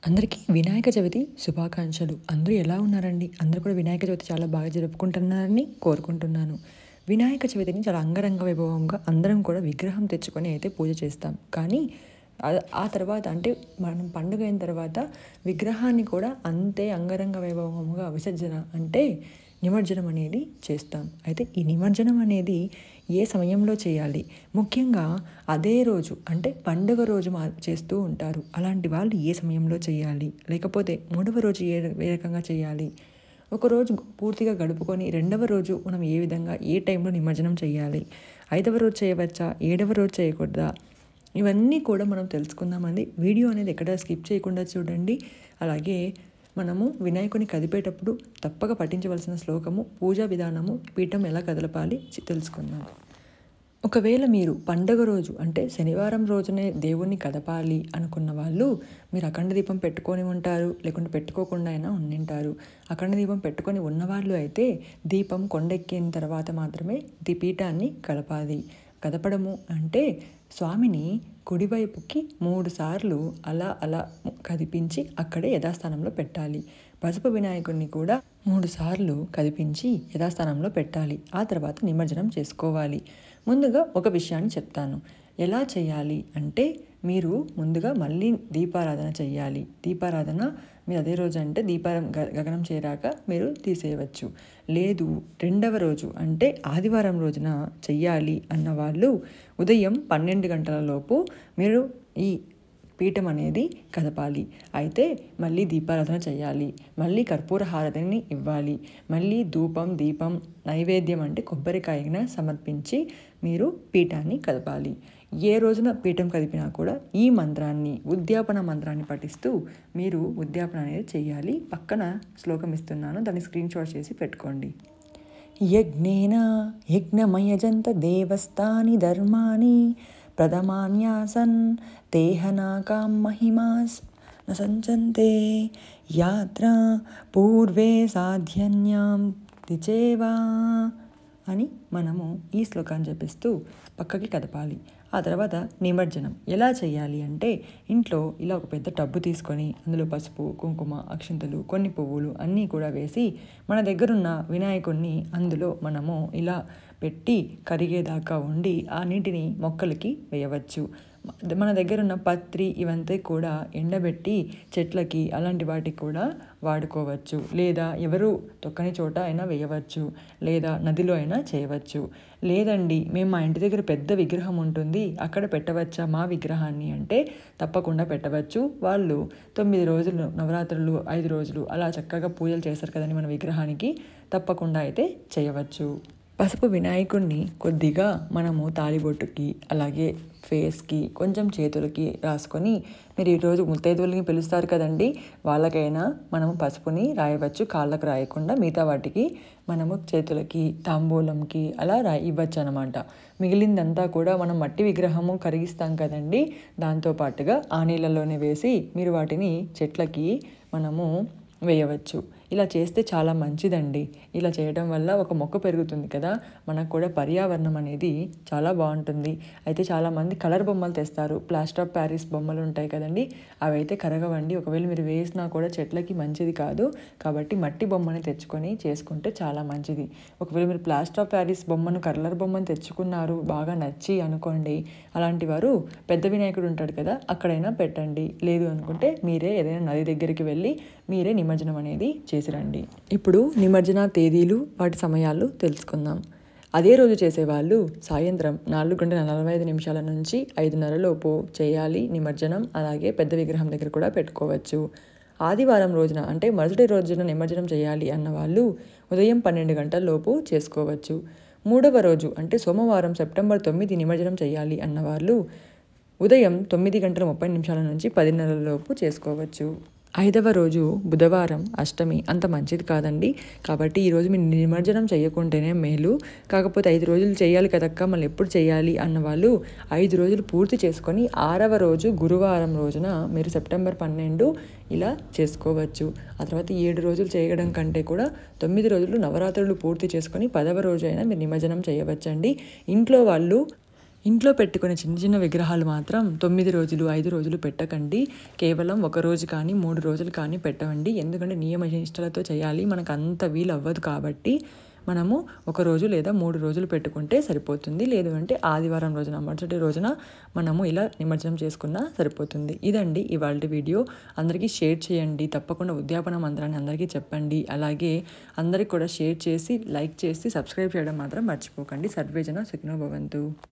అందరికీ వినాయక చవితి శుభాకాంక్షలు. అందరూ ఎలా ఉన్నారండి? అందరూ కూడా వినాయక చవితి చాలా బాగా జరుపుకుంటున్నారని కోరుకుంటున్నాను. వినాయక చవితిని చాలా అంగరంగ వైభవంగా అందరం కూడా విగ్రహం తెచ్చుకొని అయితే పూజ చేస్తాం. కానీ ఆ తర్వాత అంటే మనం పండుగ అయిన తర్వాత విగ్రహాన్ని కూడా అంతే అంగరంగ వైభవంగా విసర్జన అంటే నిమజ్జనం అనేది చేస్తాం. అయితే ఈ నిమజ్జనం అనేది ఏ సమయంలో చేయాలి? ముఖ్యంగా అదే రోజు అంటే పండుగ రోజు చేస్తూ ఉంటారు. అలాంటి వాళ్ళు ఏ సమయంలో చేయాలి? లేకపోతే మూడవ రోజు ఏ రకంగా చేయాలి? ఒకరోజు పూర్తిగా గడుపుకొని రెండవ రోజు మనం ఏ విధంగా ఏ టైంలో నిమజ్జనం చేయాలి? ఐదవ రోజు చేయవచ్చా? ఏడవ రోజు చేయకూడదా? ఇవన్నీ కూడా మనం తెలుసుకుందామండి. వీడియో అనేది ఎక్కడ స్కిప్ చేయకుండా చూడండి. అలాగే మనము వినాయకుని కదిపేటప్పుడు తప్పక పఠించవలసిన శ్లోకము, పూజా విధానము, పీఠం ఎలా కదలపాలి తెలుసుకుందాం. ఒకవేళ మీరు పండగ రోజు అంటే శనివారం రోజునే దేవుణ్ణి కదపాలి అనుకున్న వాళ్ళు మీరు అఖండ దీపం పెట్టుకొని ఉంటారు, లేకుంటే పెట్టుకోకుండా అయినా ఉండింటారు. అఖండ దీపం పెట్టుకొని ఉన్నవాళ్ళు అయితే దీపం కొండెక్కిన తర్వాత మాత్రమే పీఠాన్ని కదపాలి. కదపడము అంటే స్వామిని కుడివైపుకి 3 సార్లు అలా అలా కదిపించి అక్కడే యథాస్థానంలో పెట్టాలి. పసుపు వినాయకుడిని కూడా 3 సార్లు కదిపించి యథాస్థానంలో పెట్టాలి. ఆ తర్వాత నిమజ్జనం చేసుకోవాలి. ముందుగా ఒక విషయాన్ని చెప్తాను. ఎలా చేయాలి అంటే మీరు ముందుగా మళ్ళీ దీపారాధన చేయాలి. దీపారాధన మీరు అదే రోజు అంటే గగనం చేరాక మీరు తీసేయవచ్చు. లేదు రెండవ రోజు అంటే ఆదివారం రోజున చెయ్యాలి అన్న వాళ్ళు ఉదయం 12 గంటల లోపు మీరు ఈ పీఠం అనేది కదపాలి. అయితే మళ్ళీ దీపారాధన చేయాలి, మళ్ళీ కర్పూర హారతిని ఇవ్వాలి, మళ్ళీ ధూపం దీపం నైవేద్యం అంటే కొబ్బరికాయన సమర్పించి మీరు పీఠాన్ని కదపాలి. ఏ రోజున పీఠం కదిపినా కూడా ఈ మంత్రాన్ని ఉద్యాపన మంత్రాన్ని పఠిస్తూ మీరు ఉద్యాపన అనేది చేయాలి. పక్కన శ్లోకం ఇస్తున్నాను, దాన్ని స్క్రీన్ షాట్ చేసి పెట్టుకోండి. యజ్ఞేన యజ్ఞమయజంత దేవస్థాని ధర్మాని ప్రథమాన్యాసన్ తేహనాకాం మహిమాస్ న సంచంతే యాత్ర పూర్వే సాధ్యన్యాం తిచేవా అని మనము ఈ శ్లోకాన్ని జపిస్తూ పక్కకి కదపాలి. ఆ తర్వాత నిమజ్జనం ఎలా చేయాలి అంటే ఇంట్లో ఇలా ఒక పెద్ద టబ్బు తీసుకొని అందులో పసుపు, కుంకుమ, అక్షింతలు, కొన్ని పువ్వులు అన్నీ కూడా వేసి మన దగ్గరున్న వినాయకుడిని అందులో మనము ఇలా పెట్టి కరిగేదాకా ఉండి ఆ నీటిని మొక్కలకి వేయవచ్చు. మన దగ్గర ఉన్న పత్రి ఇవంతా కూడా ఎండబెట్టి చెట్లకి అలాంటి వాటికి కూడా వాడుకోవచ్చు. లేదా ఎవరు తొక్కని చోట అయినా వేయవచ్చు, లేదా నదిలో అయినా చేయవచ్చు. లేదండి మేము మా ఇంటి దగ్గర పెద్ద విగ్రహం ఉంటుంది అక్కడ పెట్టవచ్చా మా విగ్రహాన్ని అంటే తప్పకుండా పెట్టవచ్చు. వాళ్ళు 9 రోజులు నవరాత్రులు 5 రోజులు అలా చక్కగా పూజలు చేస్తారు కదండి మన విగ్రహానికి, తప్పకుండా అయితే చేయవచ్చు. పసుపు వినాయకుడిని కొద్దిగా మనము తాళిబొట్టుకి అలాగే ఫేస్కి కొంచెం చేతులకి రాసుకొని మీరు ఈరోజు ముత్తైదువులని పిలుస్తారు కదండి, వాళ్ళకైనా మనము పసుపుని రాయవచ్చు. కాళ్ళకు రాయకుండా మిగతా వాటికి మనము చేతులకి తాంబూలంకి అలా ఇవ్వచ్చు అనమాట. మిగిలిందంతా కూడా మనం మట్టి విగ్రహము కరిగిస్తాం కదండి, దాంతోపాటుగా ఆ నీళ్ళలోనే వేసి మీరు వాటిని చెట్లకి మనము వేయవచ్చు. ఇలా చేస్తే చాలా మంచిదండి. ఇలా చేయడం వల్ల ఒక మొక్క పెరుగుతుంది కదా, మనకు కూడా పర్యావరణం అనేది చాలా బాగుంటుంది. అయితే చాలామంది కలర్ బొమ్మలు తెస్తారు, ప్లాస్టర్ ఆఫ్ ప్యారిస్ బొమ్మలు ఉంటాయి కదండి, అవి అయితే కరగవండి. ఒకవేళ మీరు వేసినా కూడా చెట్లకి మంచిది కాదు. కాబట్టి మట్టి బొమ్మని తెచ్చుకొని చేసుకుంటే చాలా మంచిది. ఒకవేళ మీరు ప్లాస్టర్ ఆఫ్ ప్యారిస్ బొమ్మను కలర్ బొమ్మను తెచ్చుకున్నారు బాగా నచ్చి అనుకోండి, అలాంటి వారు పెద్ద వినాయకుడు ఉంటాడు కదా అక్కడైనా పెట్టండి. లేదు అనుకుంటే మీరే ఏదైనా నది దగ్గరికి వెళ్ళి మీరే నిమజ్జనం అనేది చేసిరండి. ఇప్పుడు నిమజ్జన తేదీలు వాటి సమయాలు తెలుసుకుందాం. అదే రోజు చేసేవాళ్ళు సాయంత్రం 4:45 నుంచి 5:30 లోపు చేయాలి నిమజ్జనం. అలాగే పెద్ద విగ్రహం దగ్గర కూడా పెట్టుకోవచ్చు. ఆదివారం రోజున అంటే మరుసటి రోజున నిమజ్జనం చేయాలి అన్న వాళ్ళు ఉదయం 12 గంటల లోపు చేసుకోవచ్చు. మూడవ రోజు అంటే సోమవారం సెప్టెంబర్ 9 నిమజ్జనం చేయాలి అన్నవాళ్ళు ఉదయం 9:30 నుంచి 10:30 లోపు చేసుకోవచ్చు. ఐదవ రోజు బుధవారం అష్టమి అంత మంచిది కాదండి. కాబట్టి ఈరోజు మీరు నిమజ్జనం చేయకుంటేనే మేలు. కాకపోతే 5 రోజులు చేయాలి కదక్క మళ్ళీ ఎప్పుడు చేయాలి అన్న వాళ్ళు 5 రోజులు పూర్తి చేసుకొని 6వ రోజు గురువారం రోజున మీరు సెప్టెంబర్ 12 ఇలా చేసుకోవచ్చు. ఆ తర్వాత 7 రోజులు చేయడం కంటే కూడా 9 రోజులు నవరాత్రులు పూర్తి చేసుకొని 10వ రోజు అయినా మీరు నిమజ్జనం చేయవచ్చండి. ఇంట్లో వాళ్ళు ఇంట్లో పెట్టుకునే చిన్న చిన్న విగ్రహాలు మాత్రం 9 రోజులు 5 రోజులు పెట్టకండి. కేవలం 1 రోజు కానీ 3 రోజులు కానీ పెట్టవండి. ఎందుకంటే నియమ నిష్టలతో చేయాలి, మనకు అంత వీలు అవ్వదు కాబట్టి మనము 1 రోజు లేదా 3 రోజులు పెట్టుకుంటే సరిపోతుంది. లేదు అంటే ఆదివారం రోజున మరుసటి రోజున మనము ఇలా నిమజ్జనం చేసుకున్నా సరిపోతుంది. ఇదండి ఇవాల్టి వీడియో. అందరికీ షేర్ చేయండి, తప్పకుండా ఉద్యాపన మంత్రాన్ని అందరికీ చెప్పండి. అలాగే అందరికి కూడా షేర్ చేసి, లైక్ చేసి, సబ్స్క్రైబ్ చేయడం మాత్రం మర్చిపోకండి. సర్వేజన సుఖినో భవంతు.